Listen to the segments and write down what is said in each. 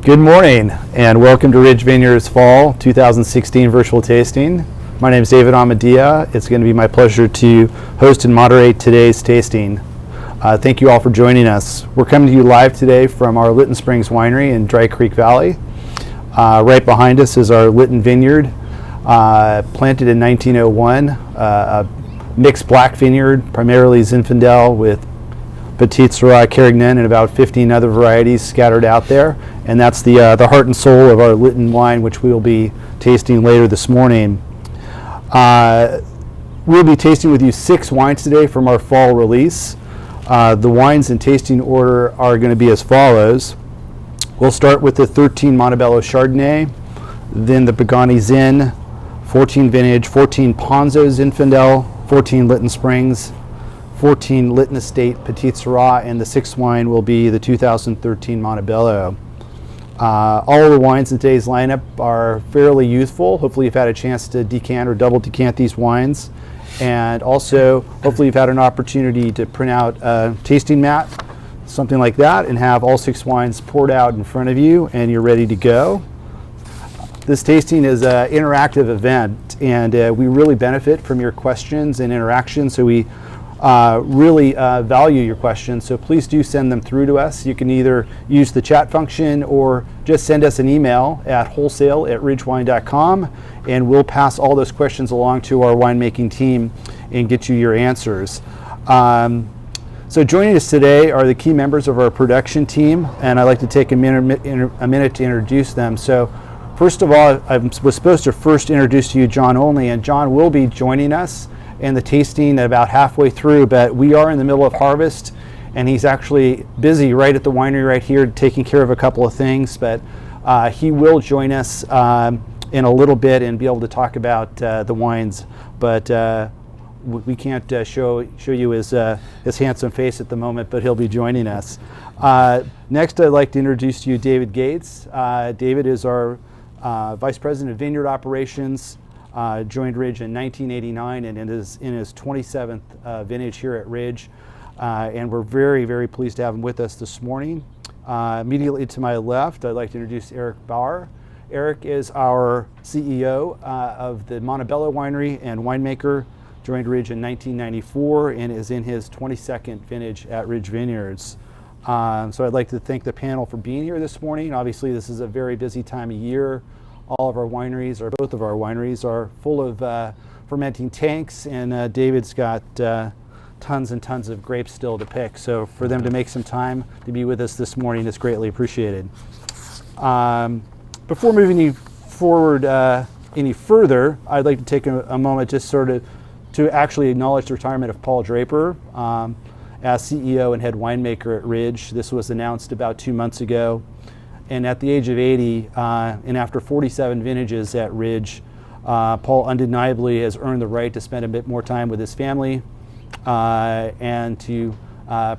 Good morning and welcome to Ridge Vineyards Fall 2016 virtual tasting. My name is David Amadia. It's going to be my pleasure to host and moderate today's tasting. Thank you all for joining us. We're coming to you live today from our Lytton Springs winery in Dry Creek Valley. Right behind us is our Lytton Vineyard, planted in 1901, a mixed black vineyard, primarily Zinfandel with Petite Syrah, Carignan, and about 15 other varieties scattered out there. And that's the heart and soul of our Lytton wine, which we will be tasting later this morning. We'll be tasting with you 6 wines today from our fall release. The wines in tasting order are going to be as follows. We'll start with the 13 Montebello Chardonnay, then the Pagani Zin, 14 vintage, 14 Ponzo Zinfandel, 14 Lytton Springs, 14 Lytton Estate Petite Syrah, and the 6th wine will be the 2013 Monte Bello. All of the wines in today's lineup are fairly youthful. Hopefully you've had a chance to decant or double decant these wines. And also, hopefully you've had an opportunity to print out a tasting mat, something like that, and have all 6 wines poured out in front of you and you're ready to go. This tasting is an interactive event, and we really benefit from your questions and interaction, so we really value your questions, so please do send them through to us. You can either use the chat function or just send us an email at wholesale@ridgewine.com, and we'll pass all those questions along to our winemaking team and get you your answers. So joining us today are the key members of our production team, and I'd like to take a minute to introduce them. So first of all, I was supposed to first introduce to you John Olney, and John will be joining us in the tasting about halfway through, but we are in the middle of harvest and he's actually busy right at the winery right here taking care of a couple of things, but he will join us in a little bit and be able to talk about the wines, but we can't show you his handsome face at the moment, but he'll be joining us. Next, I'd like to introduce to you David Gates. David is our Vice President of Vineyard Operations. Joined Ridge in 1989 and is in his 27th vintage here at Ridge, and we're very, very pleased to have him with us this morning. Immediately to my left, I'd like to introduce Eric Baugher. Eric is our CEO of the Montebello winery and winemaker, joined Ridge in 1994 and is in his 22nd vintage at Ridge Vineyards. So I'd like to thank the panel for being here this morning. Obviously this is a very busy time of year. All of our wineries, or both of our wineries, are full of fermenting tanks, and David's got tons and tons of grapes still to pick. So for them to make some time to be with us this morning is greatly appreciated. Before moving you forward any further, I'd like to take a moment just sort of to actually acknowledge the retirement of Paul Draper as CEO and head winemaker at Ridge. This was announced about 2 months ago. And at the age of 80, and after 47 vintages at Ridge, Paul undeniably has earned the right to spend a bit more time with his family and to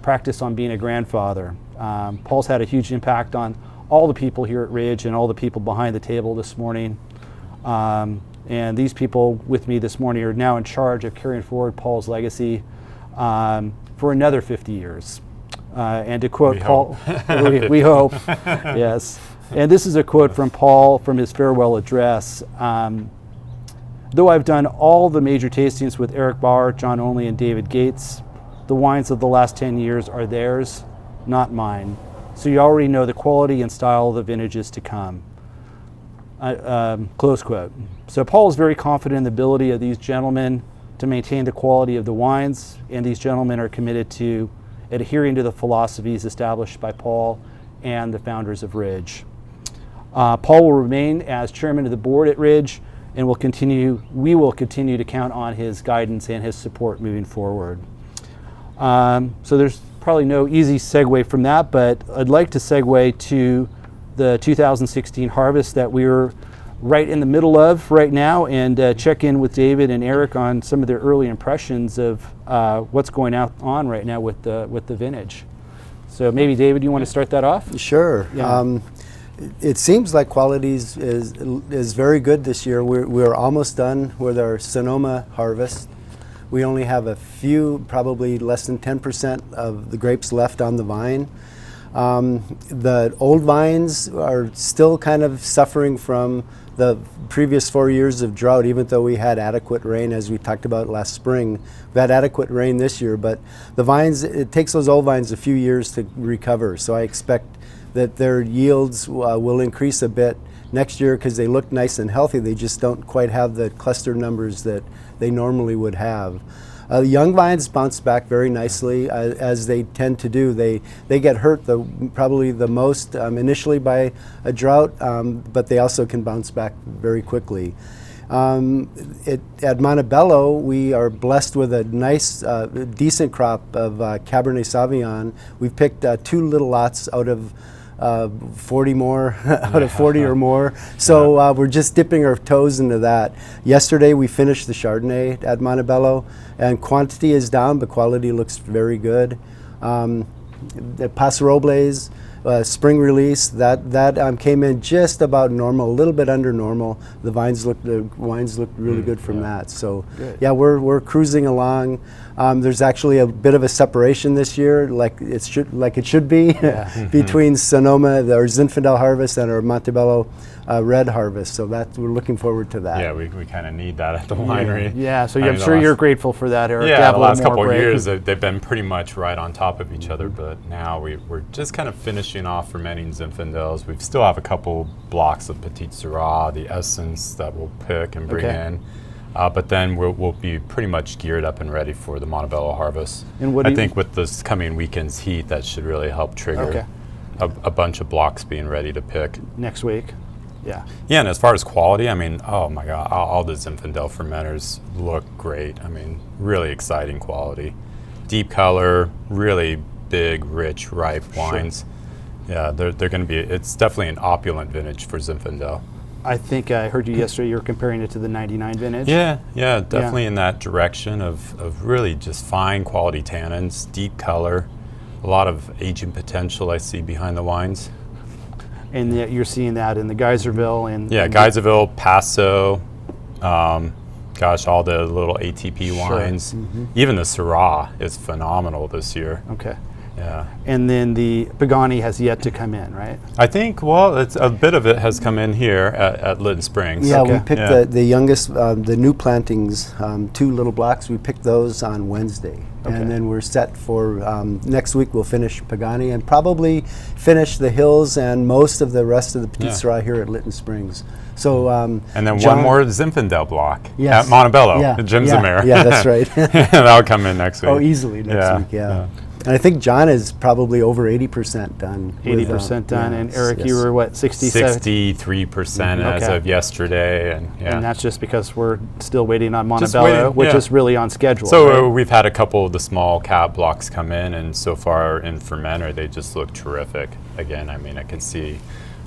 practice on being a grandfather. Paul's had a huge impact on all the people here at Ridge and all the people behind the table this morning. And these people with me this morning are now in charge of carrying forward Paul's legacy for another 50 years. And to quote Paul, we hope, yes. And this is a quote from Paul from his farewell address. Though I've done all the major tastings with Eric Baugher, John Olney, and David Gates, the wines of the last 10 years are theirs, not mine. So you already know the quality and style of the vintages to come. Close quote. So Paul is very confident in the ability of these gentlemen to maintain the quality of the wines, and these gentlemen are committed to adhering to the philosophies established by Paul and the founders of Ridge. Paul will remain as chairman of the board at Ridge, and we will continue to count on his guidance and his support moving forward. So there's probably no easy segue from that, but I'd like to segue to the 2016 harvest that we're right in the middle of right now, and check in with David and Eric on some of their early impressions of what's going on right now with the vintage. So maybe David, you want to start that off? Sure. Yeah. It seems like quality is very good this year. We're almost done with our Sonoma harvest. We only have a few, probably less than 10% of the grapes left on the vine. The old vines are still kind of suffering from the previous 4 years of drought, even though we had adequate rain, as we talked about last spring. We've had adequate rain this year, but the vines, it takes those old vines a few years to recover. So I expect that their yields will increase a bit next year because they look nice and healthy. They just don't quite have the cluster numbers that they normally would have. Young vines bounce back very nicely, as they tend to do. They get hurt probably the most initially by a drought, but they also can bounce back very quickly. At Montebello, we are blessed with a nice, decent crop of Cabernet Sauvignon. We've picked 2 little lots out of 40 more, out of 40 or more. So we're just dipping our toes into that. Yesterday we finished the Chardonnay at Montebello, and quantity is down, but quality looks very good. The Paso Robles spring release, that came in just about normal, a little bit under normal. The wines look really good from that. So yeah, we're cruising along. There's actually a bit of a separation this year, like it should be, between Sonoma, our Zinfandel harvest, and our Montebello red harvest. So that we're looking forward to that. Yeah, we kind of need that at the winery. Yeah, so I'm sure you're grateful for that, Eric. Yeah, the last couple of years they've been pretty much right on top of each other, but now we're just kind of finishing off fermenting Zinfandels. We still have a couple blocks of Petite Syrah, the essence that we'll pick and bring in. But then we'll be pretty much geared up and ready for the Montebello harvest. And I think with this coming weekend's heat, that should really help trigger a bunch of blocks being ready to pick. Next week. Yeah. Yeah, and as far as quality, I mean, oh my God, all the Zinfandel fermenters look great. I mean, really exciting quality. Deep color, really big, rich, ripe wines. Yeah, they're going to be, it's definitely an opulent vintage for Zinfandel. I think I heard you yesterday, you were comparing it to the 99 vintage. Yeah, definitely in that direction of really just fine quality tannins, deep color, a lot of aging potential I see behind the wines. And you're seeing that in the Geyserville and Geyserville, Paso, all the little ATP wines. Even the Syrah is phenomenal this year. Okay. Yeah. And then the Pagani has yet to come in, right? I think, well, it's a bit of it has come in here at Lytton Springs. Yeah, we picked the youngest, the new plantings, 2 little blocks. We picked those on Wednesday. And then we're set for next week. We'll finish Pagani and probably finish the hills and most of the rest of the Petite Syrah here at Lytton Springs. So and then John, one more Zinfandel block at Montebello, Jim Zamir. Yeah, that's right. That'll come in next week. Oh, easily next week, yeah. And I think John is probably over 80% done. 80% done, and Eric, you were what, 63% as of yesterday, and that's just because we're still waiting on Montebello, which is really on schedule. So we've had a couple of the small cab blocks come in, and so far in fermenter, they just look terrific. Again, I mean, I can see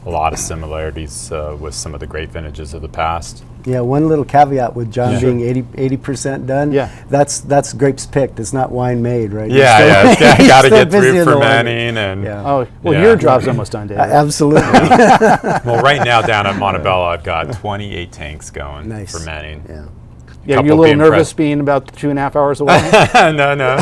a lot of similarities with some of the great vintages of the past. Yeah, one little caveat with John being 80% done. Yeah, that's grapes picked. It's not wine made, right? You got to get through fermenting and. Oh, well, your job's almost done, David. Absolutely. Well, right now down at Montebello, I've got 28 tanks going fermenting. Yeah, you're a little nervous being about 2.5 hours away? No,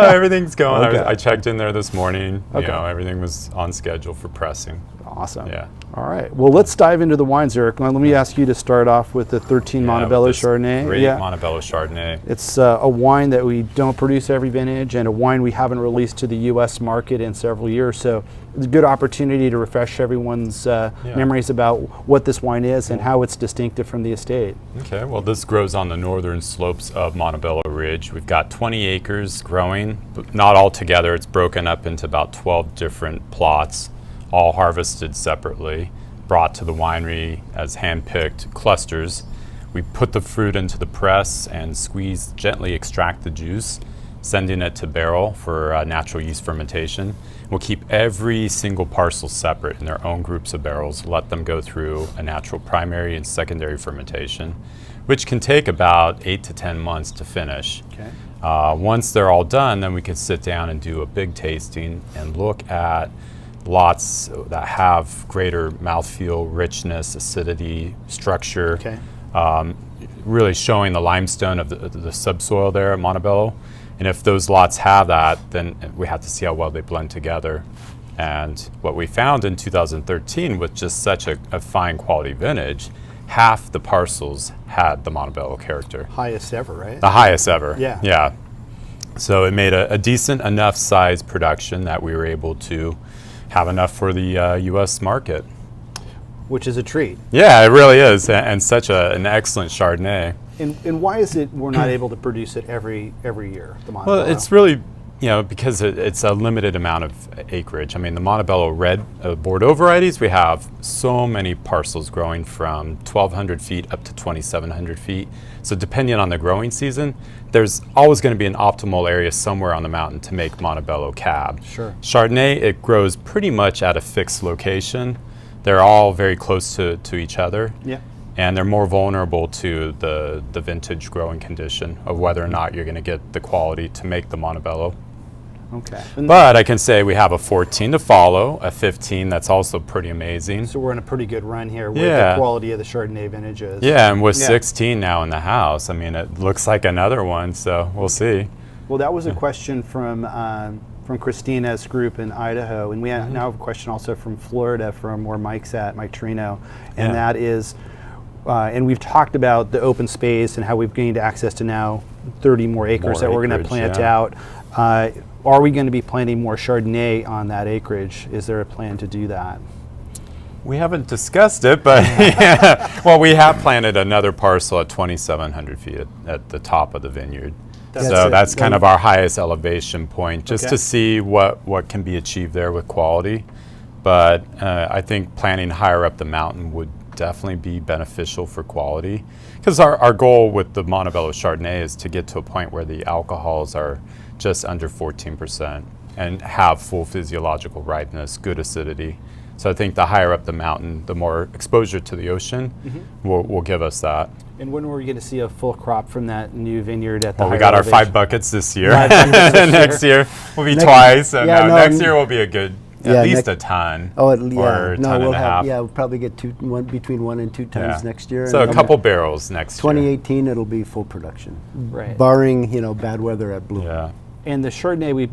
everything's going. I checked in there this morning. You know, everything was on schedule for pressing. Awesome. Yeah. All right. Well, let's dive into the wines, Eric. Let me ask you to start off with the 13 Montebello Chardonnay. Great Montebello Chardonnay. It's a wine that we don't produce every vintage, and a wine we haven't released to the U.S. market in several years. So it's a good opportunity to refresh everyone's memories about what this wine is and how it's distinctive from the estate. Okay. Well, this grows on the northern slopes of Montebello Ridge. We've got 20 acres growing, but not all together. It's broken up into about 12 different plots, all harvested separately, brought to the winery as hand-picked clusters. We put the fruit into the press and gently extract the juice, sending it to barrel for natural yeast fermentation. We'll keep every single parcel separate in their own groups of barrels, let them go through a natural primary and secondary fermentation, which can take about 8 to 10 months to finish. Once they're all done, then we can sit down and do a big tasting and look at lots that have greater mouthfeel, richness, acidity, structure, really showing the limestone of the subsoil there at Montebello. And if those lots have that, then we have to see how well they blend together. And what we found in 2013 with just such a fine quality vintage, half the parcels had the Montebello character. Highest ever, right? The highest ever. Yeah. Yeah. So it made a decent enough size production that we were able to have enough for the U.S. market. Which is a treat. Yeah, it really is, and such an excellent Chardonnay. And why is it we're not able to produce it every year, the Montebello? Well, it's really, because it's a limited amount of acreage. I mean, the Montebello red Bordeaux varieties, we have so many parcels growing from 1,200 feet up to 2,700 feet. So depending on the growing season, there's always going to be an optimal area somewhere on the mountain to make Montebello Cab. Sure. Chardonnay, it grows pretty much at a fixed location. They're all very close to each other. Yeah. And they're more vulnerable to the vintage growing condition of whether or not you're going to get the quality to make the Montebello. Okay. But I can say we have a 14 to follow, a 15 that's also pretty amazing. So we're in a pretty good run here with Yeah. the quality of the Chardonnay vintages. Yeah, and with Yeah. 16 now in the house, I mean, it looks like another one, so we'll see. Well, that was a question from Christina's group in Idaho, and we now have a question also from Florida, from where Mike's at, Mike Trino, and Yeah. that is, and we've talked about the open space and how we've gained access to now 30 more acres that we're going to acreage, plant yeah. out. Are we going to be planting more Chardonnay on that acreage? Is there a plan to do that? We haven't discussed it, but well, we have planted another parcel at 2,700 feet at the top of the vineyard. So that's kind of our highest elevation point, just to see what can be achieved there with quality. But I think planting higher up the mountain would definitely be beneficial for quality, because our goal with the Montebello Chardonnay is to get to a point where the alcohols are just under 14% and have full physiological ripeness, good acidity. So I think the higher up the mountain, the more exposure to the ocean will give us that. And when are we going to see a full crop from that new vineyard at the Well, we higher got our elevation? 5 buckets this year. 5 buckets this Next year will be twice. So yeah, no, next year will be a good, yeah, at least a ton. Oh, or a ton we'll and a half. we'll probably get between 1 and 2 tons Yeah. next year. So and a couple barrels next 2018, it'll be full production, Right. barring bad weather at Bloom. year. Yeah. And the Chardonnay we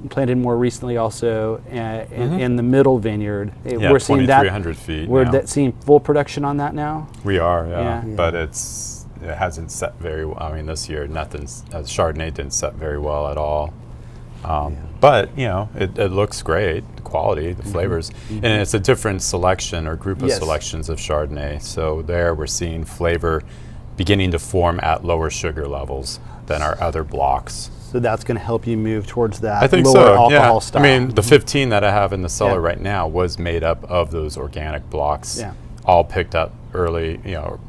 planted more recently also in the middle vineyard. Yeah, We're seeing that. 2,300 feet We're now. seeing full production on that now. We are, yeah. Yeah. But it hasn't set very well. I mean, this year, Chardonnay didn't set very well at all. But, it looks great, the quality, the flavors. And it's a different selection or group of Yes. selections of Chardonnay. So there we're seeing flavor beginning to form at lower sugar levels than our other blocks. So that's going to help you move towards that I think lower so, alcohol yeah. style. I mean, the 15 that I have in the cellar Yeah. right now was made up of those organic blocks, Yeah. all picked up early,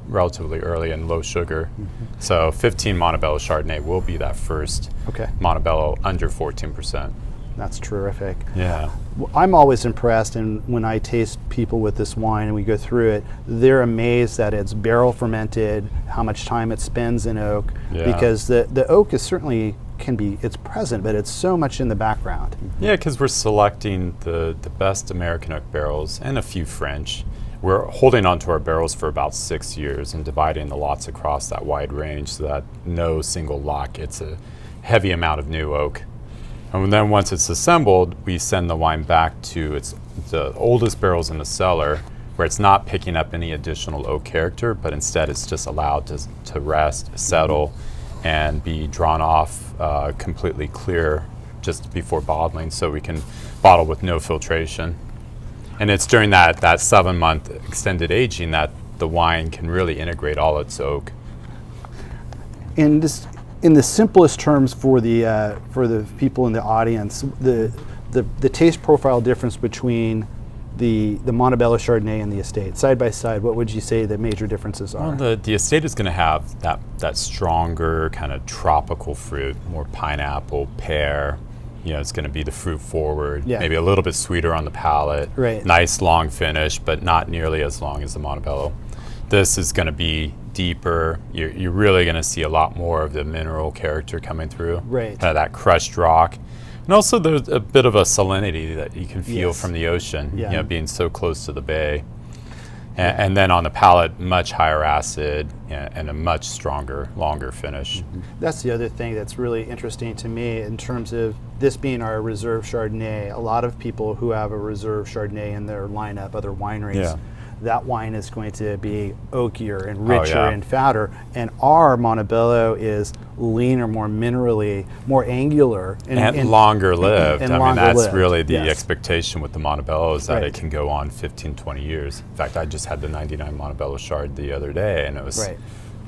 relatively early and low sugar. So 15 Montebello Chardonnay will be that first Okay. Montebello under 14%. That's terrific. Yeah. Well, I'm always impressed, and when I taste people with this wine and we go through it, they're amazed that it's barrel fermented, how much time it spends in oak, Yeah. because the oak is certainly it's present, but it's so much in the background. Yeah, because we're selecting the best American oak barrels and a few French. We're holding onto our barrels for about 6 years and dividing the lots across that wide range so that no single lot gets a heavy amount of new oak. And then once it's assembled, we send the wine back to the oldest barrels in the cellar, where it's not picking up any additional oak character, but instead it's just allowed to rest, settle, and be drawn off completely clear just before bottling, so we can bottle with no filtration. And it's during that 7-month extended aging that the wine can really integrate all its oak. In the simplest terms for the people in the audience, the taste profile difference between the Montebello Chardonnay and the estate, side by side, what would you say the major differences are? Well, the estate is going to have that stronger kind of tropical fruit, more pineapple, pear. It's going to be the fruit forward, maybe a little bit sweeter on the palate. Right. Nice long finish, but not nearly as long as the Montebello. This is going to be deeper. You're really going to see a lot more of the mineral character coming through. Right. That crushed rock. And also there's a bit of a salinity that you can feel from the ocean, Yeah. being so close to the bay. And then on the palate, much higher acid and a much stronger, longer finish. That's the other thing that's really interesting to me in terms of this being our reserve Chardonnay. A lot of people who have a reserve Chardonnay in their lineup, other wineries, that wine is going to be oakier and richer and fatter. And our Montebello is leaner, more minerally, more angular. And longer lived. And I mean, longer that's lived, really the yes. expectation with the Montebello is that Right. it can go on 15, 20 years. In fact, I just had the 99 Montebello Chard the other day, and it was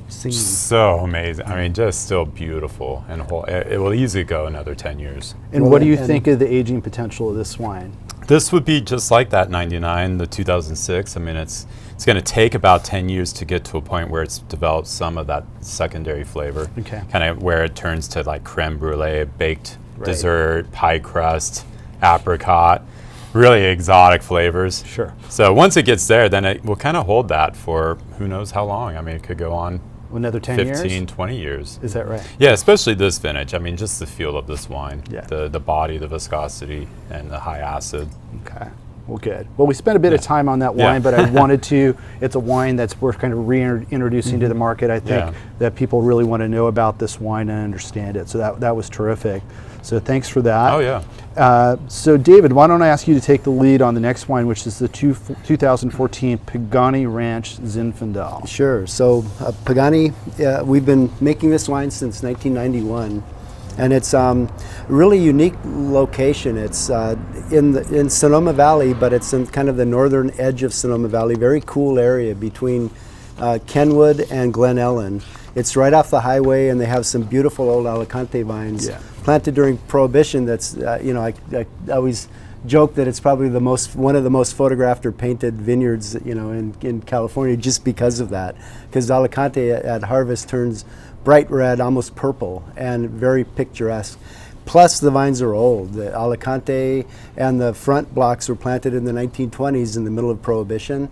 so amazing. I mean, just still beautiful. And it will easily go another 10 years. And what do you think of the aging potential of this wine? This would be just like that 99, the 2006. I mean, it's going to take about 10 years to get to a point where it's developed some of that secondary flavor. Okay. Kind of where it turns to like creme brulee, baked dessert, pie crust, apricot, really exotic flavors. Sure. So once it gets there, then it will kind of hold that for who knows how long. I mean, it could go on Another 10 15, years? 20 years. Is that right? Yeah, especially this vintage. I mean, just the feel of this wine, Yeah. the body, the viscosity, and the high acid. Okay. Well, good. Well, we spent a bit of time on that Yeah. wine, but I wanted to, it's a wine that's worth kind of reintroducing to the market. I think that people really want to know about this wine and understand it. So that was terrific. So thanks for that. Oh, yeah. So David, why don't I ask you to take the lead on the next wine, which is the 2014 Pagani Ranch Zinfandel. Sure. So Pagani, we've been making this wine since 1991, and it's a really unique location. It's in Sonoma Valley, but it's in kind of the northern edge of Sonoma Valley, very cool area between Kenwood and Glen Ellen. It's right off the highway, and they have some beautiful old Alicante vines planted during Prohibition. That's I always joke that it's probably one of the most photographed or painted vineyards in California, just because of that. Because Alicante at harvest turns bright red, almost purple, and very picturesque. Plus, the vines are old. The Alicante and the front blocks were planted in the 1920s in the middle of Prohibition.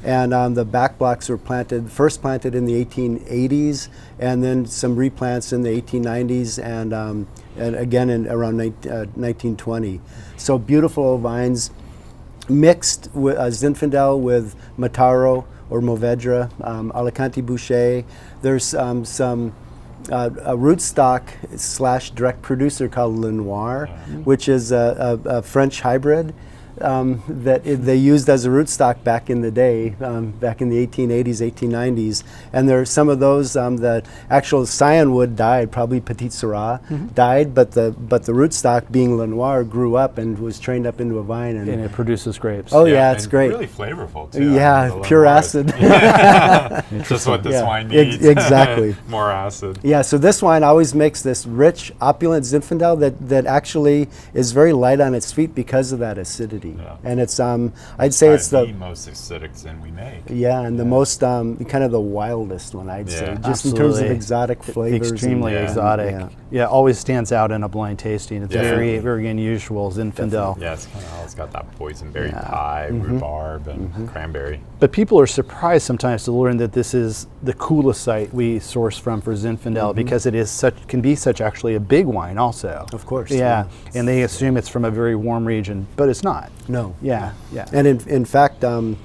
And the back blocks were first planted in the 1880s, and then some replants in the 1890s, and again in around 1920. So beautiful old vines, mixed with Zinfandel with Mataro or Mourvedre, Alicante Boucher. There's a rootstock / direct producer called Lenoir, which is a French hybrid. That they used as a rootstock back in the day, back in the 1880s, 1890s. And there are some of those, the actual cyanwood died, probably Petite Syrah died, but the rootstock, being Lenoir, grew up and was trained up into a vine. And it produces grapes. Oh yeah, it's great. Really flavorful too. Yeah, pure acid. Just what this wine needs. Exactly. More acid. Yeah, so this wine always makes this rich, opulent Zinfandel that actually is very light on its feet because of that acidity. Yeah. And it's I'd say it's the most acidic Zin we make. Yeah, and the most kind of the wildest one, I'd say, just in terms of exotic flavors. Extremely exotic. Yeah, always stands out in a blind tasting. It's very, very unusual Zinfandel. Yeah, it's got that boysenberry pie, rhubarb, and cranberry. But people are surprised sometimes to learn that this is the coolest site we source from for Zinfandel, because it is can be such actually a big wine also. Of course. Yeah, and they assume it's from a very warm region, but it's not. No. Yeah. And in fact, in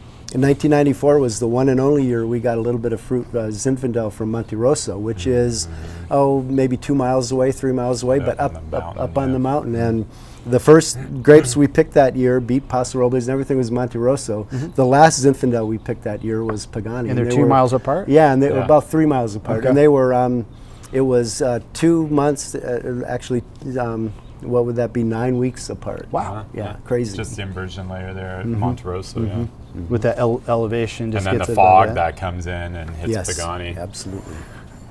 1994 was the one and only year we got a little bit of fruit Zinfandel from Monte Rosso, which is maybe 2 miles away, 3 miles away, but up on the mountain. And the first grapes we picked that year, beet, Paso Robles, and everything was Monte Rosso. The last Zinfandel we picked that year was Pagani. And they're 2 miles apart? Yeah, and they were about 3 miles apart. Okay. And they were, it was 2 months, actually, what would that be, 9 weeks apart. Wow. Yeah, crazy. Just the inversion layer there at Monte Rosso, With that elevation, just and then gets the it fog above that comes in and hits Pagani. Absolutely.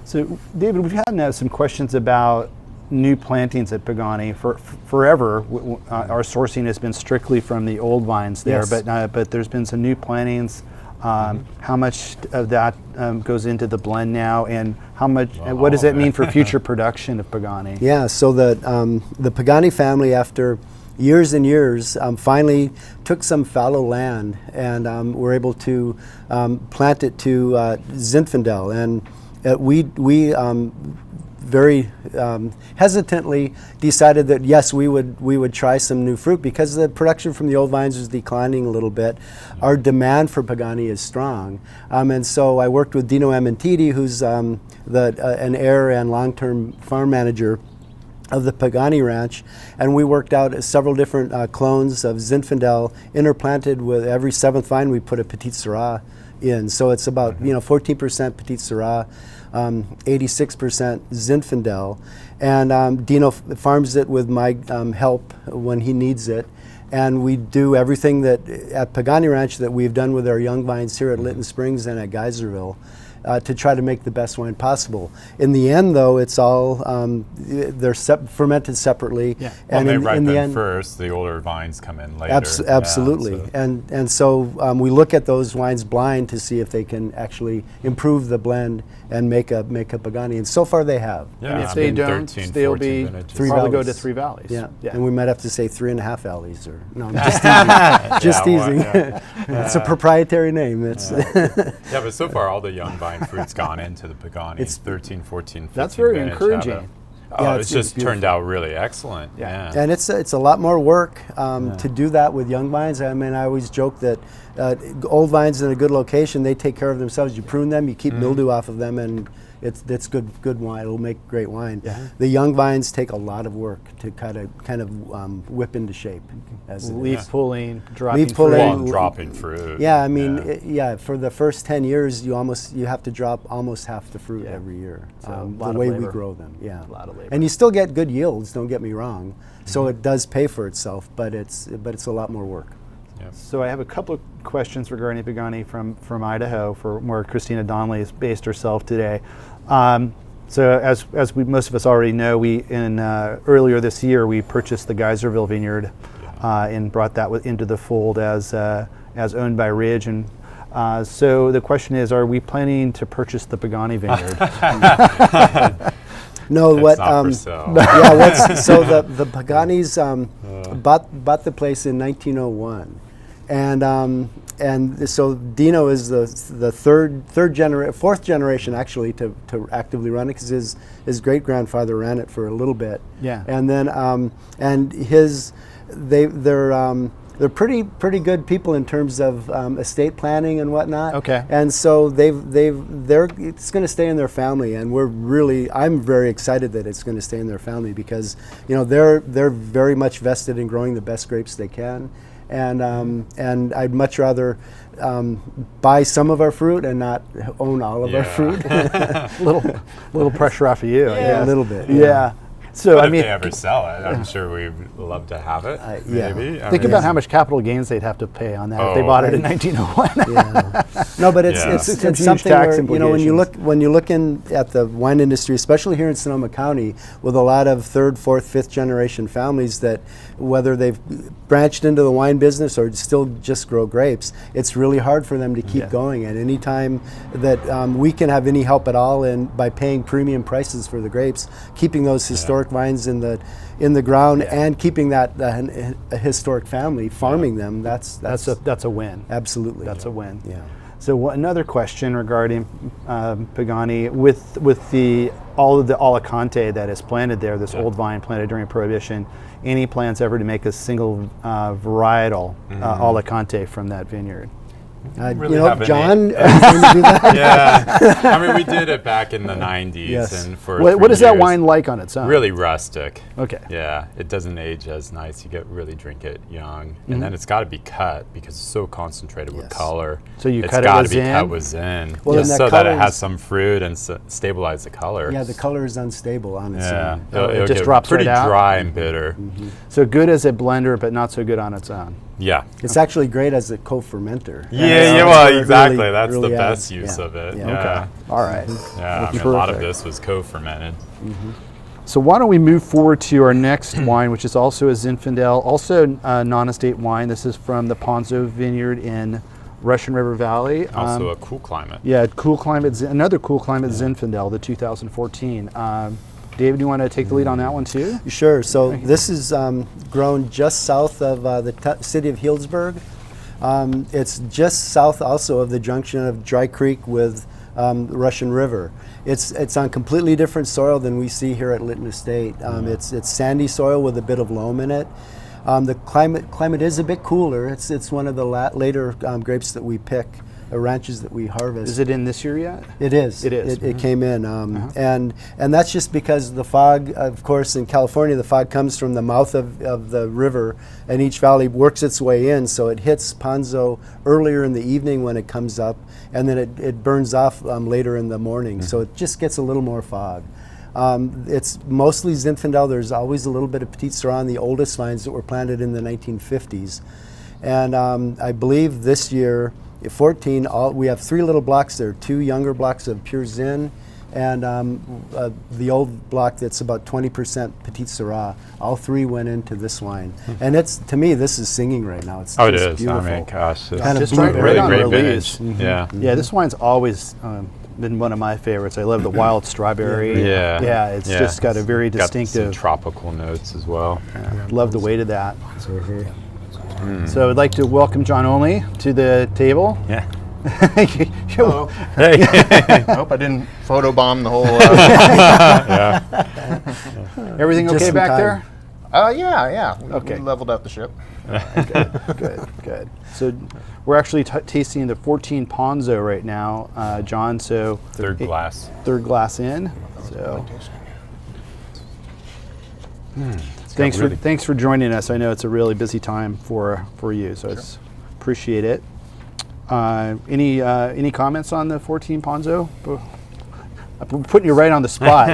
So, David, we've had now some questions about new plantings at Pagani. Forever, our sourcing has been strictly from the old vines there, but there's been some new plantings. How much of that goes into the blend now, and how much? What does that mean for future production of Pagani? Yeah, so the Pagani family, after years and years, finally took some fallow land and were able to plant it to Zinfandel, and we very hesitantly decided that yes, we would try some new fruit because the production from the old vines was declining a little bit. Our demand for Pagani is strong, and so I worked with Dino Amentiti, who's an heir and long-term farm manager of the Pagani ranch, and we worked out several different clones of Zinfandel interplanted with every 7th vine we put a Petite Syrah in. So it's about 14% Petite Syrah, 86% Zinfandel, and Dino farms it with my help when he needs it. And we do everything that at Pagani Ranch that we've done with our young vines here at Lytton Springs and at Geyserville, to try to make the best wine possible. In the end, though, it's all they're fermented separately. Yeah. And they in ripen the end, first. The older vines come in later. Absolutely. Yeah, so we look at those wines blind to see if they can actually improve the blend and make a Pagani. And so far they have. Yeah, And if I they mean, don't, 13, they'll 14 be vintages. probably go Valleys. to 3 valleys. Yeah. Yeah. And we might have to say 3.5 valleys, or no, I'm just teasing. Just teasing. It's a proprietary name. It's Yeah, but so far all the young vine fruit's gone into the Pagani. It's 13, 14, 15 That's very vintage encouraging. have it. Yeah, It's just turned out really excellent. Yeah. Yeah. And it's a lot more work to do that with young vines. I mean, I always joke that old vines in a good location, they take care of themselves. You prune them, you keep mildew off of them, and it's good wine. It'll make great wine. Yeah. The young vines take a lot of work to kind of whip into shape. As it Leaf is. pulling, dropping Leaf pulling. fruit. Well, and dropping fruit. Yeah, I mean, for the first 10 years, you have to drop almost half the fruit Yeah. every year. So a lot the of way labor. we grow them, yeah. A lot of labor. And you still get good yields. Don't get me wrong. So it does pay for itself, but it's a lot more work. Yep. So I have a couple of questions regarding Pagani from Idaho, for where Christina Donnelly has based herself today. So as most of us already know, we earlier this year we purchased the Geyserville vineyard and brought that into the fold as owned by Ridge. And so the question is, are we planning to purchase the Pagani vineyard? No, It's not for sale. yeah. So the Paganis bought the place in 1901, and so Dino is the fourth generation actually to actively run it, because his great grandfather ran it for a little bit. Yeah. And then they're pretty good people in terms of estate planning and whatnot. Okay. And so it's going to stay in their family, and I'm very excited that it's going to stay in their family, because they're very much vested in growing the best grapes they can, and I'd much rather buy some of our fruit and not own all of our fruit. little pressure off of you. I Yeah, a guess. little bit. Yeah. So But I mean, if they ever sell it, I'm sure we'd love to have it. yeah. Maybe. think about how much capital gains they'd have to pay on that if they bought it in 1901. Yeah. No, but it's Yeah. it's, Some it's huge something tax where when you look in at the wine industry, especially here in Sonoma County, with a lot of 3rd, 4th, 5th generation families that, whether they've branched into the wine business or still just grow grapes, it's really hard for them to keep going. And any time that we can have any help at all by paying premium prices for the grapes, keeping those historic vines in the ground and keeping that a historic family farming them, that's a win. absolutely. That's a win. Yeah. So another question regarding Pagani, with all of the Alicante that is planted there, this old vine planted during Prohibition, any plans ever to make a single varietal Alicante from that vineyard? Really have any- John, are you going to do that? Yeah. I mean, we did it back in the 90s. Yes. And for What 3 is that years, wine like on its own? Really rustic. Okay. Yeah, it doesn't age as nice. You really drink it young, and then it's got to be cut because it's so concentrated with Yes. color. So you it's cut it gotta with be Zin? cut with Zin, Well, just and so that that it color has is- some fruit and stabilize the color. Yeah, the color is unstable on its Yeah, own. it'll just get drops pretty right out? dry and bitter. So good as a blender, but not so good on its own. Yeah. It's actually great as a co-fermenter. Yeah, That's well, where it exactly. really- That's really the adds. best use Yeah. of it. Yeah. Yeah. Okay. All right. Yeah, I That's mean, a lot of terrific. this was co-fermented. So why don't we move forward to our next wine, which is also a Zinfandel, also a non-estate wine. This is from the Ponzo Vineyard in Russian River Valley. Also a cool climate. Yeah, cool climate, another cool climate Zinfandel, the 2014. David, you want to take the lead on that one too? Sure. So this is grown just south of the city of Healdsburg. It's just south also of the junction of Dry Creek with the Russian River. It's on completely different soil than we see here at Lytton Estate. It's sandy soil with a bit of loam in it. The climate is a bit cooler. It's one of the later grapes that we pick, ranches that we harvest. Is it in this year yet? It is. It is. It came in, and that's just because the fog, of course, in California, the fog comes from the mouth of the river, and each valley works its way in, so it hits Ponzo earlier in the evening when it comes up, and then it burns off later in the morning, so it just gets a little more fog. It's mostly Zinfandel. There's always a little bit of Petite Syrah on the oldest vines that were planted in the 1950s, and I believe this year, 14, we have 3 little blocks there, 2 younger blocks of pure Zin, and the old block that's about 20% Petite Syrah. All 3 went into this wine, and to me, this is singing right now. It's Oh, it just is. beautiful. I mean, gosh, it's Kind of Just right really on great release. vintage. Yeah. Yeah, this wine's always been one of my favorites. I love the wild strawberry. Yeah. Yeah, it's just got a very Got some distinctive. tropical notes as well. Love the weight of that. So I'd like to welcome John Olney to the table. Yeah. Hello. Hey. I hope I didn't photobomb the whole. Everything Just okay some back time. there? Yeah. Okay. We leveled out the ship. Good. So we're actually tasting the 14 Ponzo right now, John. So Third glass. third glass in. So really- thanks for joining us. I know it's a really busy time for you, so it's appreciate it. Any comments on the 14 Ponzo? I'm putting you right on the spot.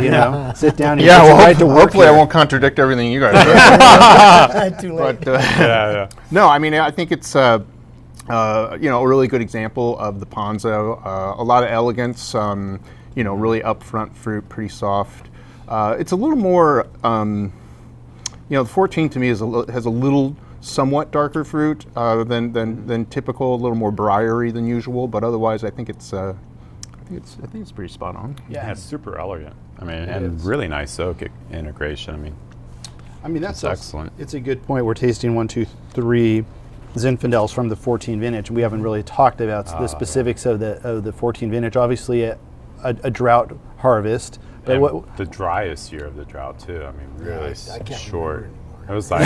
Sit down. And Yeah, get you well, right to work hopefully I here. won't contradict everything you guys say. Too late. But Yeah. no, I mean I think it's a really good example of the Ponzo. A lot of elegance. Really upfront fruit, pretty soft. It's a little more. The 14 to me has a little somewhat darker fruit than typical, a little more briary than usual. But otherwise, I think it's pretty spot on. Yeah, it's super elegant. I mean, and really nice oak integration. I mean, that's excellent. It's a good point. We're tasting 1, 2, 3 Zinfandels from the 14 vintage. We haven't really talked about the specifics of the 14 vintage. Obviously, a drought harvest. But And the driest year of the drought too. I mean, really I can't short. It was like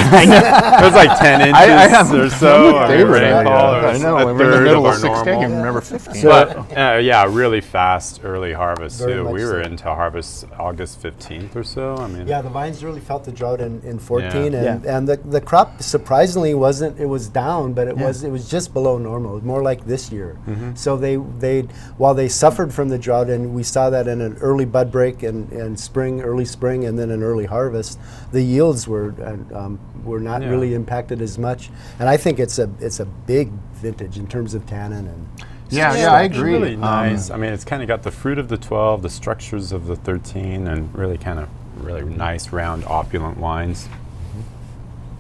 10 inches or so. I mean, rainfall. It I was know. a We're in the third middle of of our 16. I normal. can remember 15. But really fast early harvest Very too. much We were so. into harvest August 15th or so. I mean, Yeah, the vines really felt the drought in 14, Yeah. and the crop surprisingly wasn't. It was down, but it was just below normal, more like this year. So they while they suffered from the drought, and we saw that in an early bud break and early spring, and then an early harvest, the yields were not really impacted as much. And I think it's a big vintage in terms of tannin and. Yeah, I it's agree. really nice. I mean, it's kind of got the fruit of the 12, the structures of the 13, and really kind of really nice, round, opulent wines.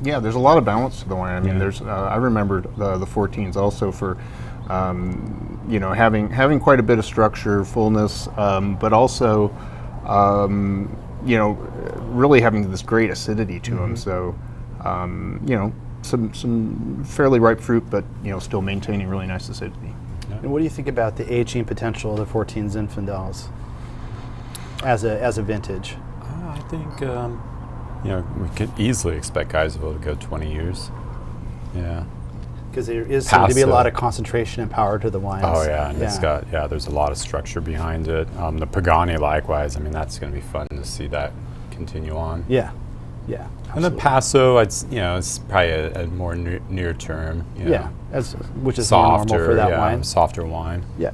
Yeah, there's a lot of balance to the wine. I mean, Yeah. there's. I remember the 14s also for, having quite a bit of structure, fullness, but also, really having this great acidity to them. So, some fairly ripe fruit, but still maintaining really nice acidity. And what do you think about the aging potential of the 14 Zinfandels as a vintage? I think we could easily expect Geisel to go 20 years. Yeah. Because there is seem to be a Passive. lot of concentration and power to the wines. Oh yeah, and it's got there's a lot of structure behind it. The Pagani likewise. I mean, that's going to be fun to see that continue on. Yeah. And the Paso, it's probably a more near term. Yeah, which is more normal Softer for that wine. Softer wine. Yeah,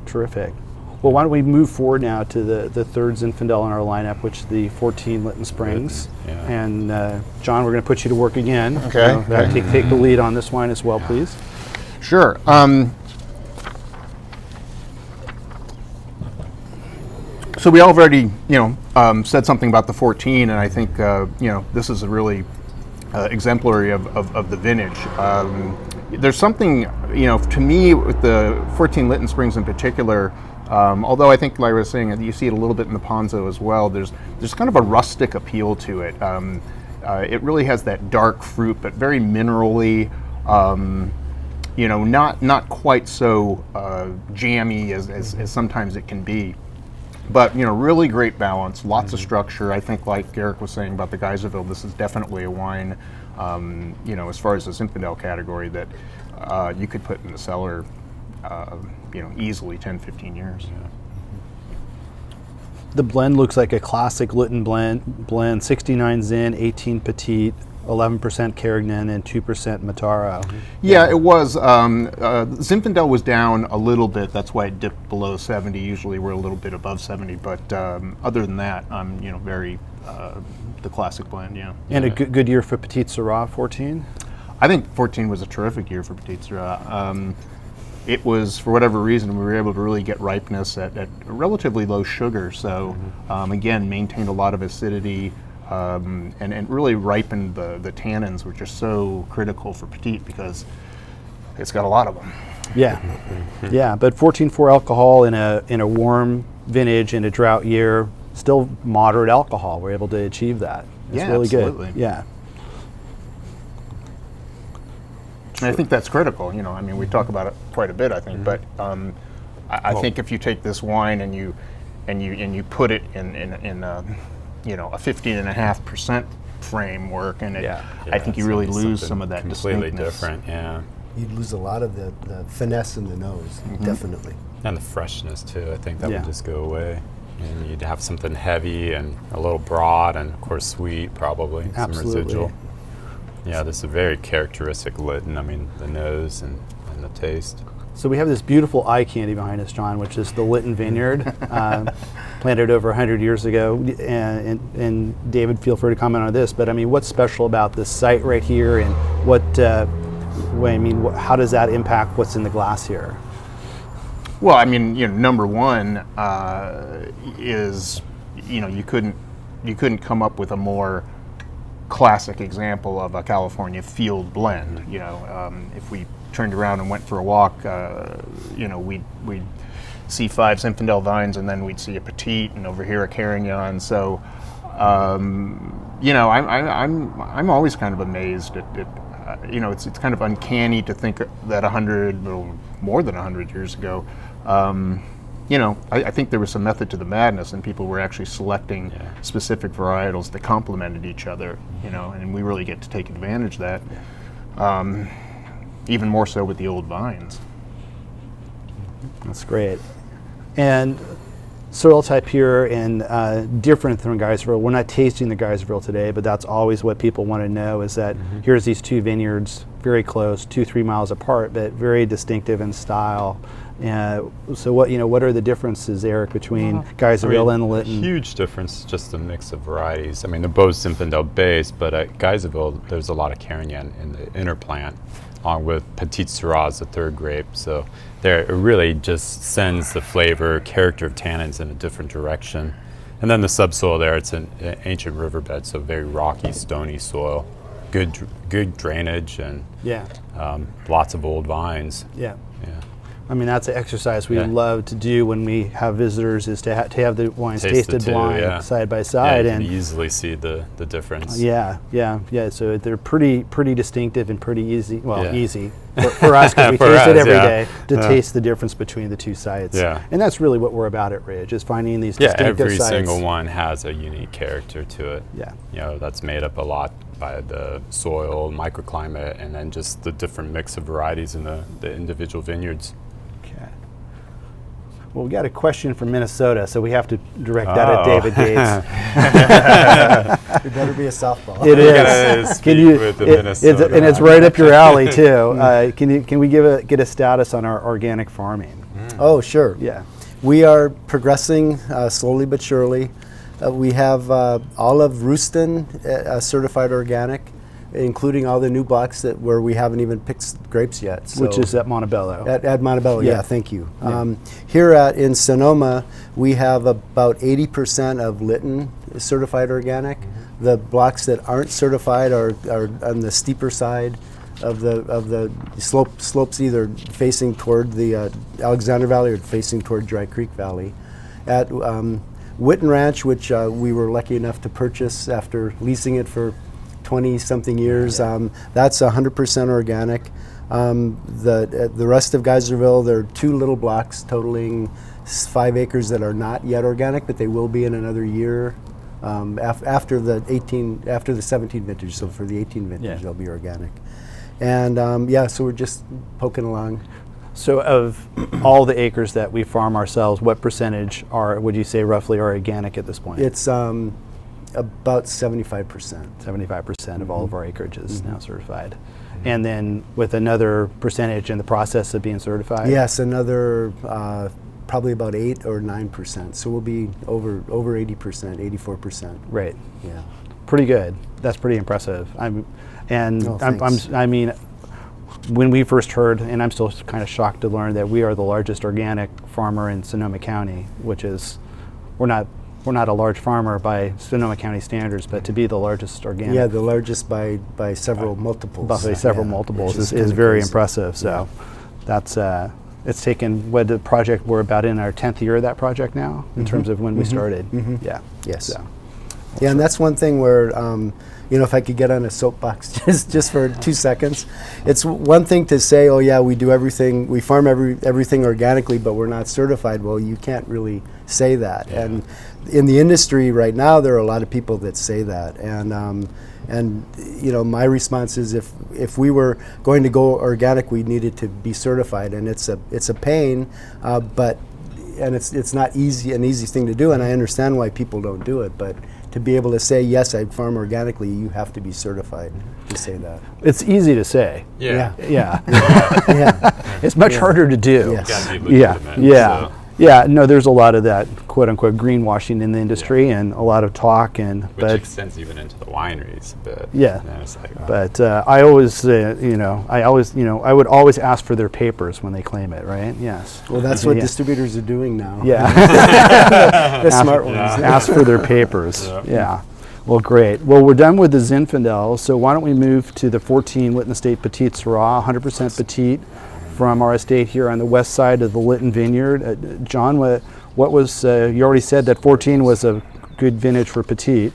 terrific. Well, why don't we move forward now to the third Zinfandel in our lineup, which is the 14 Lytton Springs. Yeah. And John, we're going to put you to work again. Okay. Take the lead on this wine as well, please. Sure. So we already, said something about the 14, and I think, this is a really exemplary of the vintage. There's something, to me, with the 14 Lytton Springs in particular, although I think, like I was saying, you see it a little bit in the Ponzo as well, there's kind of a rustic appeal to it. It really has that dark fruit, but very minerally. not quite so jammy as sometimes it can be. But really great balance, lots of structure. I think, like Eric was saying about the Geyserville, this is definitely a wine, as far as the Zinfandel category, that you could put in the cellar, easily 10, 15 years. Yeah. The blend looks like a classic Lytton blend, 69 Zin, 18 Petite, 11% Carignan, and 2% Mataro. Yeah, it was. Zinfandel was down a little bit. That's why it dipped below 70. Usually we're a little bit above 70. But other than that, very the classic blend, yeah. And a good year for Petite Syrah, 14? I think 14 was a terrific year for Petite Syrah. It was, for whatever reason, we were able to really get ripeness at relatively low sugar. So, again, maintained a lot of acidity and really ripened the tannins, which are so critical for Petite because it's got a lot of them. Yeah, yeah. But 14.4 alcohol in a warm vintage in a drought year, still moderate alcohol. We're able to achieve that. It's Yeah, really absolutely. good. Yeah. And I think that's critical. We talk about it quite a bit, I think. But I think if you take this wine and you put it in a 15.5% framework, and I think you really lose some of that completely distinctness. different. Yeah, You'd lose a lot of the finesse in the nose, definitely. and the freshness too. I think that Yeah. would just go away. And you'd have something heavy and a little broad, and of course sweet, probably some Absolutely. residual. Yeah, this is a very characteristic Lytton. The nose and the taste. So we have this beautiful eye candy behind us, John, which is the Lytton Vineyard, planted over 100 years ago. And David, feel free to comment on this. But what's special about this site right here, and how does that impact what's in the glass here? Well, number one is you couldn't come up with a more classic example of a California field blend. If we turned around and went for a walk, we'd see 5 Zinfandel vines, and then we'd see a Petite, and over here a Carignan. So, I'm always kind of amazed at it's kind of uncanny to think that 100, or more than 100 years ago, I think there was some method to the madness, and people were actually selecting specific varietals that complemented each other, and we really get to take advantage of that, even more so with the old vines. That's great. And soil type here, and different from Geyserville. We're not tasting the Geyserville today, but that's always what people want to know, is that here's these two vineyards, very close, 2-3 miles apart, but very distinctive in style. So what are the differences, Eric, between Geyserville and Lytton? Huge difference, just a mix of varieties. They're both Zinfandel based, but at Geyserville, there's a lot of Carignan in the inner plant, along with Petite Syrah as the third grape. So it really just sends the flavor, character of tannins in a different direction. And then the subsoil there, it's an ancient riverbed, so very rocky, stony soil, good drainage, and lots of old vines. Yeah. Yeah. That's an exercise we love to do when we have visitors, is to have the wines Taste tasted the two, blind, side by side. You And can easily see the difference. yeah. So they're pretty distinctive and pretty easy. Well, easy for us, because we For taste it us, every yeah. day, to taste the difference between the two sites. Yeah. And that's really what we're about at Ridge, is finding these distinctive every sites. single one has a unique character to it. Yeah. That's made up a lot by the soil, microclimate, and then just the different mix of varieties in the individual vineyards. Okay. Well, we got a question from Minnesota, so we have to direct that at David Gates. It better be a softball. It gotta is. speak with the Minnesota. And it's right up your alley too. Can we get a status on our organic farming? Oh, sure. Yeah. We are progressing slowly but surely. We have all of Rooston certified organic, including all the new blocks where we haven't even picked grapes yet. So Which is at Montebello. At Montebello, Yeah. thank you. Yeah. Here in Sonoma, we have about 80% of Lytton certified organic. The blocks that aren't certified are on the steeper side of the slopes, either facing toward the Alexander Valley or facing toward Dry Creek Valley. At Whitten Ranch, which we were lucky enough to purchase after leasing it for 20-something years, that's 100% organic. The rest of Geyserville, there are 2 little blocks totaling 5 acres that are not yet organic, but they will be in another year after the 17 vintage. So for the 18 vintage, they'll be organic. And so we're just poking along. So of all the acres that we farm ourselves, what percentage would you say roughly are organic at this point? It's about 75%. 75% of all of our acreage is now certified. And then with another percentage in the process of being certified? Yes, another probably about 8 or 9%. So we'll be over 80%, 84%. Right. Yeah. Pretty good. That's pretty impressive. When we first heard, and I'm still kind of shocked to learn that we are the largest organic farmer in Sonoma County, which is, we're not a large farmer by Sonoma County standards, but to be the largest organic. Yeah, the largest by several multiples. By several multiples is very impressive. So that's, it's taken, the project, we're about in our 10th year of that project now, in terms of when we started. Yeah. Yes. So. Yeah, and that's one thing where, if I could get on a soapbox just for 2 seconds, it's one thing to say, oh yeah, we do everything, we farm everything organically, but we're not certified. Well, you can't really say that. Yeah. And in the industry right now, there are a lot of people that say that. And my response is, if we were going to go organic, we needed to be certified, and it's a pain, but it's not an easy thing to do, and I understand why people don't do it, but to be able to say, yes, I farm organically, you have to be certified to say that. It's easy to say. Yeah. It's much harder to do. Yes. Gotta be legitimate, so. Yeah, no, there's a lot of that quote-unquote greenwashing in the industry, and a lot of talk, which extends even into the wineries a bit. Yeah, it's like, but I always, I would always ask for their papers when they claim it, right? Yes. Well, that's what distributors are doing now. Yeah. The smart ones. Ask for their papers. Yeah. Well, great. Well, we're done with the Zinfandel, so why don't we move to the 14 Lytton Estate Petite Syrah, 100% Petite, from our estate here on the west side of the Lytton Vineyard. John, what was, you already said that 14 was a good vintage for Petite.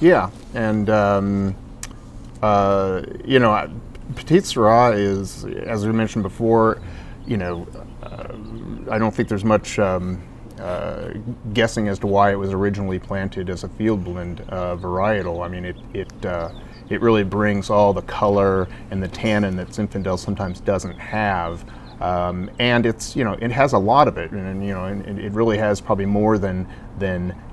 Yeah, and Petite Syrah is, as we mentioned before, I don't think there's much guessing as to why it was originally planted as a field blend varietal. I mean, it really brings all the color and the tannin that Zinfandel sometimes doesn't have, and it's it has a lot of it, and it really has probably more than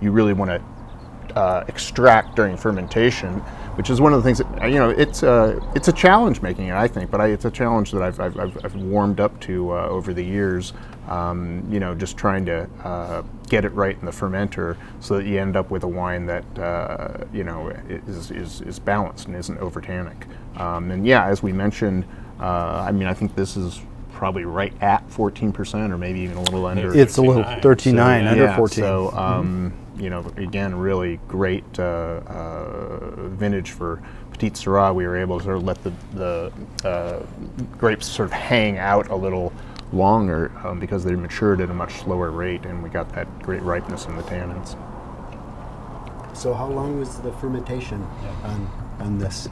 you really want to extract during fermentation, which is one of the things that it's a challenge making it, I think, but it's a challenge that I've warmed up to over the years. Just trying to get it right in the fermenter so that you end up with a wine that is balanced and isn't over tannic. And yeah, as we mentioned, I think this is probably right at 14%, or maybe even a little under. It's a little 39, so, under 14. So again, really great vintage for Petite Syrah. We were able to sort of let the grapes sort of hang out a little longer because they matured at a much slower rate, and we got that great ripeness in the tannins. So how long was the fermentation on this?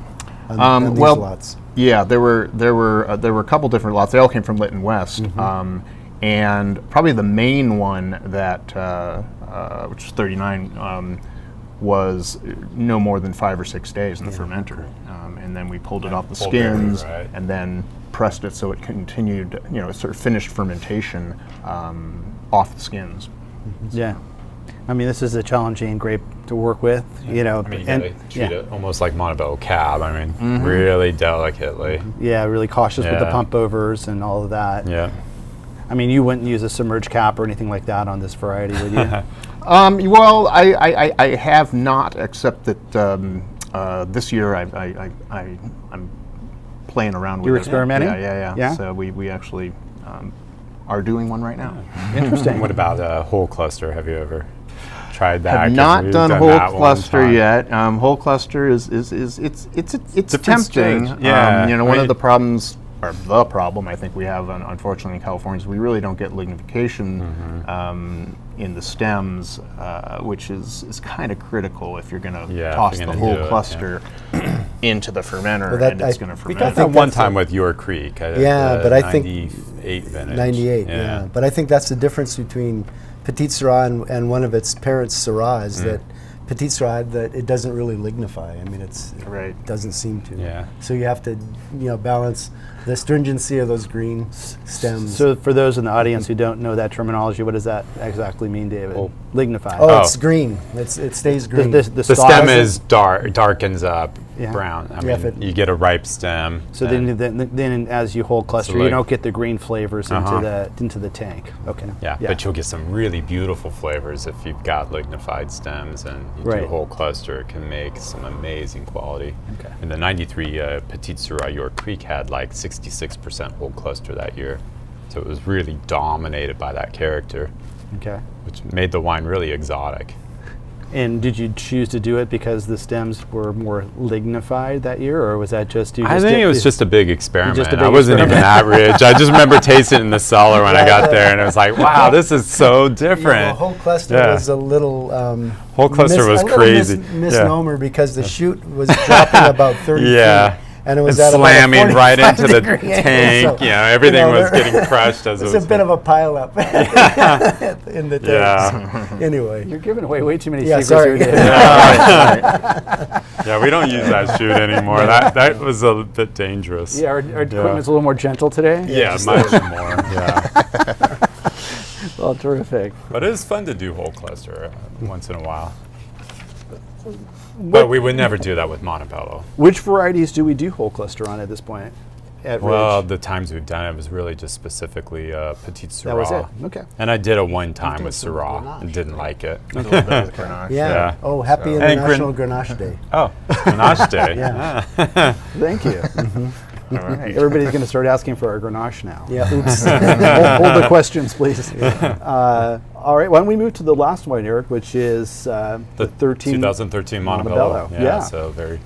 On these lots? Yeah, there were a couple different lots. They all came from Lytton West, and probably the main one that which is 39 was no more than 5 or 6 days in the fermenter, and then we pulled it off the skins, and then pressed it so it continued, sort of finished fermentation off the skins. Yeah. I mean, this is a challenging grape to work with, you gotta treat it almost like Montebello Cab. I mean, really delicately. Yeah, really cautious with the pump overs and all of that. Yeah. I mean, you wouldn't use a submerged cap or anything like that on this variety, would you? Well, I have not, except that this year I'm playing around with it. You're experimenting? Yeah. So we actually are doing one right now. Interesting. What about whole cluster? Have you ever tried that? Have not done whole cluster yet. Whole cluster is tempting. Yeah. One of the problems, or the problem I think we have, unfortunately, in California, is we really don't get lignification in the stems, which is kind of critical if you're going to toss the whole cluster into the fermenter, Well, that- and it's I- going to We ferment. got think that one that's time with Your Creek. Yeah, but I think 98 vintage. 98, yeah. But I think that's the difference between Petite Syrah and one of its parents, Sirah, is that Petite Syrah, that it doesn't really lignify. I mean, Right. it doesn't seem to. Yeah. So you have to, balance the stringency of those green stems. So for those in the audience who don't know that terminology, what does that exactly mean, David? Oh. Lignify. Oh, it's green. It stays green. The The stalk stem is- is darkens up Yeah. brown. I Yeah, if mean, it- you get a ripe stem. So and- then as you hold cluster, you like- don't get the green flavors into the tank. Okay. yeah, but you'll get some really beautiful flavors if you've got lignified stems and you Right. do whole cluster. It can make some amazing quality. Okay. And the 93 Petite Syrah York Creek had like 66% whole cluster that year. So it was really dominated by that character, Okay. which made the wine really exotic. And did you choose to do it because the stems were more lignified that year, or was that just I think it was just a big experiment. Just a I big wasn't even experiment. that rich. I just remember tasting it in the cellar when I got there, and it was like, wow, this is so different. The whole cluster Yeah. was a little Whole cluster was a little crazy. misnomer because the chute was dropping about 30 Yeah. feet. And it was And at about a slamming right 45 into the degree angle, tank. so, You know, everything was there- getting crushed as it It's was. a bit of a pile up in the tanks. Yeah. Anyway. You're giving away way too many Yeah, secrets sorry. here, David. Yeah, we don't use that chute anymore. That was a bit dangerous. Yeah, our equipment's a little more gentle today. Yeah, much more. Yeah. Well, terrific. But it is fun to do whole cluster once in a while. But we would never do that with Montebello. Which varieties do we do whole cluster on at this point? At Well, Ridge? the times we've done it was really just specifically Petite Syrah. That was it. Okay. And I did it one time with Syrah and didn't like it. A little bit of Grenache. Yeah. Yeah. Oh, happy And International Grenache Day. Oh, Grenache Day. Yeah. Thank you. All right. Everybody's going to start asking for our Grenache now. Yeah. Oops. hold the questions, please. All right. Why don't we move to the last one, Eric, which is the 13 2013 Montebello. Yeah. So very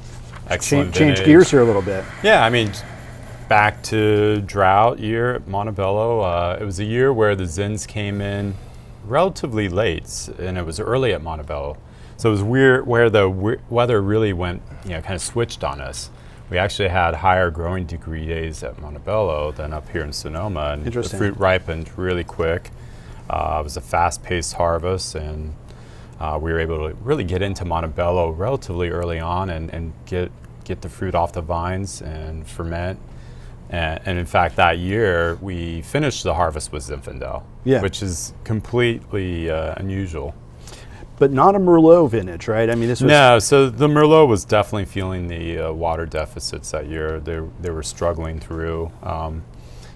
excellent Change vintage. gears here a little bit. Yeah, I mean, back to drought year at Montebello. It was a year where the Zins came in relatively late, and it was early at Montebello. So it was weird where the weather really went, kind of switched on us. We actually had higher growing degree days at Montebello than up here in Sonoma, and the Interesting. fruit ripened really quick. It was a fast-paced harvest, and we were able to really get into Montebello relatively early on and get the fruit off the vines and ferment. And in fact, that year, we finished the harvest with Zinfandel, Yeah. which is completely unusual. But not a Merlot vintage, right? I mean, this was No, so the Merlot was definitely feeling the water deficits that year. They were struggling through.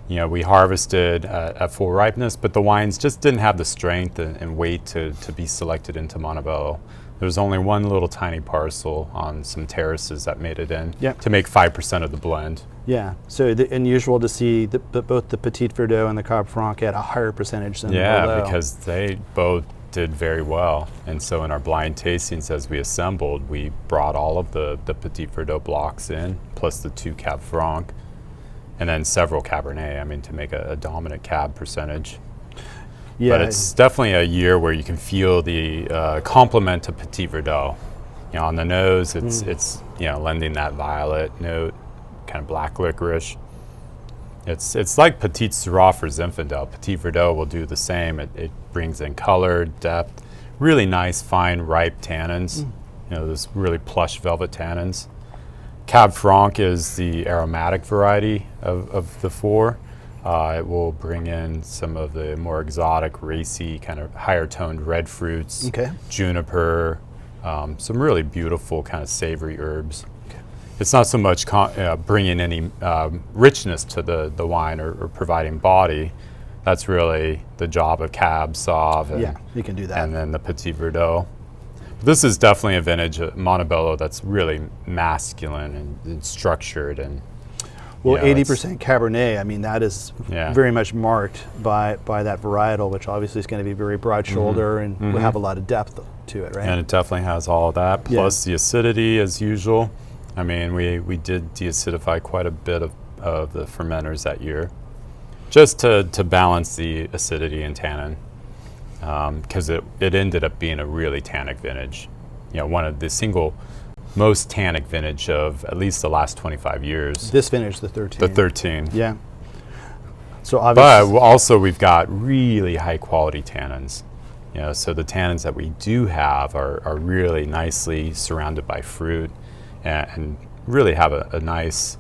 We harvested at full ripeness, but the wines just didn't have the strength and weight to be selected into Montebello. There was only one little tiny parcel on some terraces that made it in Yep. to make 5% of the blend. Yeah, so unusual to see both the Petit Verdot and the Cab Franc at a higher percentage than the Yeah, Merlot. because they both did very well. And so in our blind tastings as we assembled, we brought all of the Petit Verdot blocks in, plus the 2 Cab Franc, and then several Cabernet, to make a dominant Cab percentage. yeah, But it's definitely a year where you can feel the complement to Petit Verdot. On the nose, it's lending that violet note, kind of black licorice. It's like Petite Syrah for Zinfandel. Petit Verdot will do the same. It brings in color, depth, really nice, fine, ripe tannins. Those really plush velvet tannins. Cab Franc is the aromatic variety of the 4. It will bring in some of the more exotic, racy, kind of higher toned red fruits, Okay. juniper, some really beautiful kind of savory herbs. It's not so much bringing any richness to the wine or providing body. That's really the job of Cab, Sauv, and, yeah, you can do that. and then the Petit Verdot. This is definitely a vintage Montebello that's really masculine and structured and. Well, it's- 80% Cabernet, that is Yeah. very much marked by that varietal, which obviously is going to be very broad shoulder and will have a lot of depth to it, right? And it definitely has all of that, Yeah. plus the acidity as usual. We did deacidify quite a bit of the fermenters that year, just to balance the acidity and tannin, because it ended up being a really tannic vintage. One of the single most tannic vintage of at least the last 25 years. This vintage, the 13. The 13. Yeah. So But obviously, also we've got really high quality tannins. You know, so the tannins that we do have are really nicely surrounded by fruit and really have a nice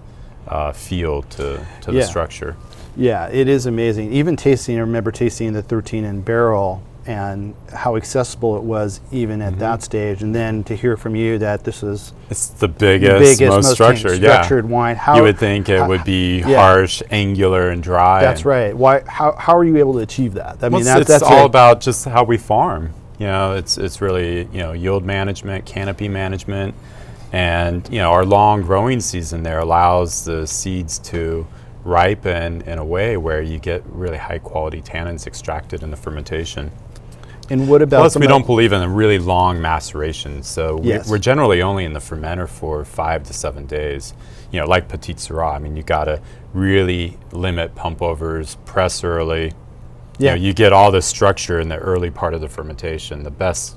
feel to Yeah. the structure. yeah, it is amazing. Even tasting, I remember tasting the 13 in barrel and how accessible it was even at that stage. And then to hear from you that this is It's the biggest, most structured. structured wine. How You would think it would be yeah. harsh, angular, and dry. That's right. Why? How are you able to achieve that? I mean, Well, that's it's all it. about just how we farm. You know, it's really, you know, yield management, canopy management, and, you know, our long growing season there allows the seeds to ripen in a way where you get really high quality tannins extracted in the fermentation. And what about Plus, some we of- don't believe in a really long maceration, so Yes. we're generally only in the fermenter for 5 to 7 days. You know, like Petite Syrah, I mean, you got to really limit pump overs, press early. Yeah. You know, you get all the structure in the early part of the fermentation. The best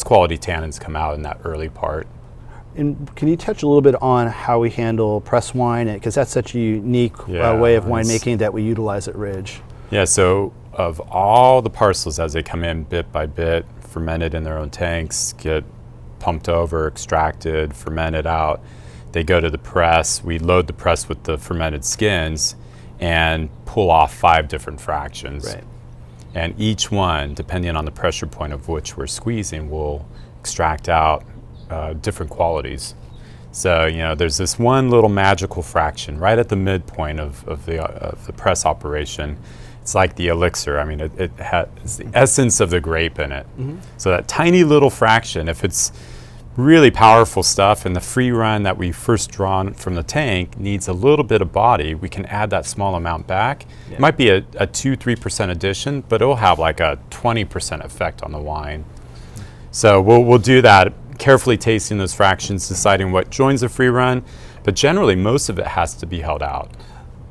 quality tannins come out in that early part. And can you touch a little bit on how we handle press wine? Because that's such a unique Yeah, way of it's- winemaking that we utilize at Ridge. Yeah, so of all the parcels as they come in bit by bit, fermented in their own tanks, get pumped over, extracted, fermented out, they go to the press. We load the press with the fermented skins and pull off 5 different fractions. Right. And each one, depending on the pressure point of which we're squeezing, will extract out different qualities. So, you know, there's this one little magical fraction right at the midpoint of the press operation. It's like the elixir. I mean, it has the essence of the grape in it. So that tiny little fraction, if it's really powerful stuff and the free run that we first drawn from the tank needs a little bit of body, we can add that small amount back. Yeah. It might be a 2-3% addition, but it'll have like a 20% effect on the wine. So we'll do that, carefully tasting those fractions, deciding what joins the free run, but generally most of it has to be held out.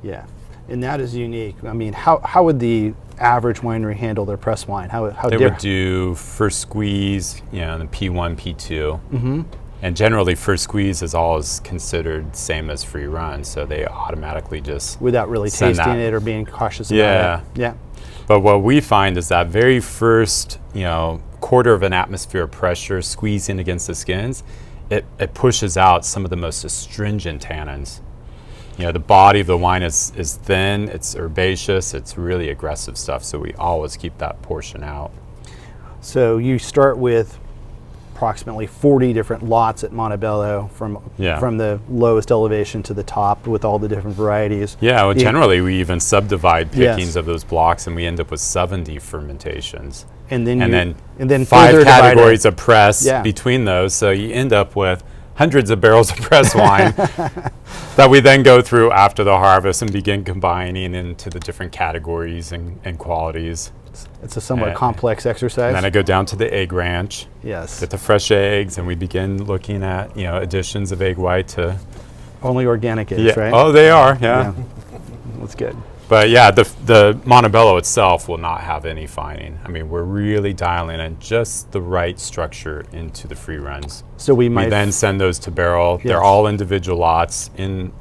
Yeah. And that is unique. I mean, how would the average winery handle their press wine? How They dare- would do first squeeze, you know, the P1, P2. And generally first squeeze is always considered same as free run, so they automatically just without really send tasting that. it or being cautious Yeah. about it. Yeah. But what we find is that very first, you know, quarter of an atmosphere of pressure squeezing against the skins, it pushes out some of the most astringent tannins. You know, the body of the wine is thin, it's herbaceous, it's really aggressive stuff, so we always keep that portion out. So you start with approximately 40 different lots at Montebello from Yeah. the lowest elevation to the top with all the different varieties. Yeah, well, Yeah. generally we even subdivide Yes. pickings of those blocks, and we end up with 70 fermentations. And then And and then 5 further divide categories it. of press Yeah. between those, so you end up with hundreds of barrels of press wine that we then go through after the harvest and begin combining into the different categories and qualities. It's a somewhat Uh, complex exercise. And then I go down to the egg ranch, Yes. get the fresh eggs, and we begin looking at, you know, additions of egg white to. Only organic eggs, Yeah. right? Oh, they are. Yeah. That's good. But yeah, the Montebello itself will not have any fining. I mean, we're really dialing in just the right structure into the free runs. So we We might then send those to barrel. Yes. They're all individual lots,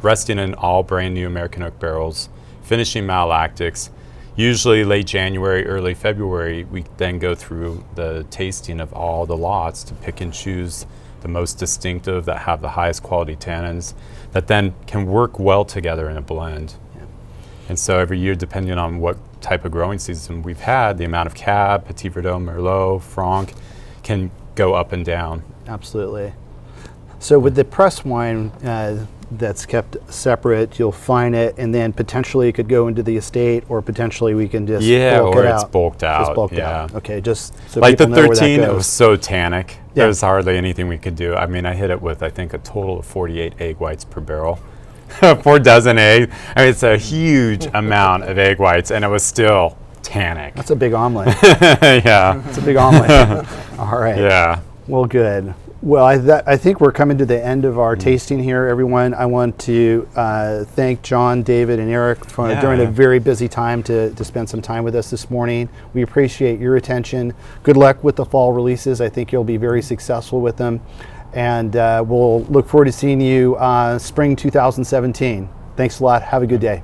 resting in all brand new American oak barrels, finishing malolactics. Usually late January, early February, we then go through the tasting of all the lots to pick and choose the most distinctive that have the highest quality tannins that then can work well together in a blend. And so every year, depending on what type of growing season we've had, the amount of Cab, Petit Verdot, Merlot, Franc can go up and down. Absolutely. So with the press wine that's kept separate, you'll fine it, and then potentially it could go into the estate, or potentially we can just bulk or it it's out. bulked out. Just bulked yeah. out. Okay, just so Like the people know where that 13, it goes. was so tannic. Yeah. There was hardly anything we could do. I mean, I hit it with, I think, a total of 48 egg whites per barrel. 4 dozen eggs. I mean, it's a huge amount of egg whites, and it was still tannic. That's a big omelet. Yeah. It's a big omelet. All right. Yeah. Well, good. Well, I think we're coming to the end of our tasting here, everyone. I want to thank John, David, and Eric for during a very busy time to spend some time with us this morning. We appreciate your attention. Good luck with the fall releases. I think you'll be very successful with them. And we'll look forward to seeing you spring 2017. Thanks a lot. Have a good day.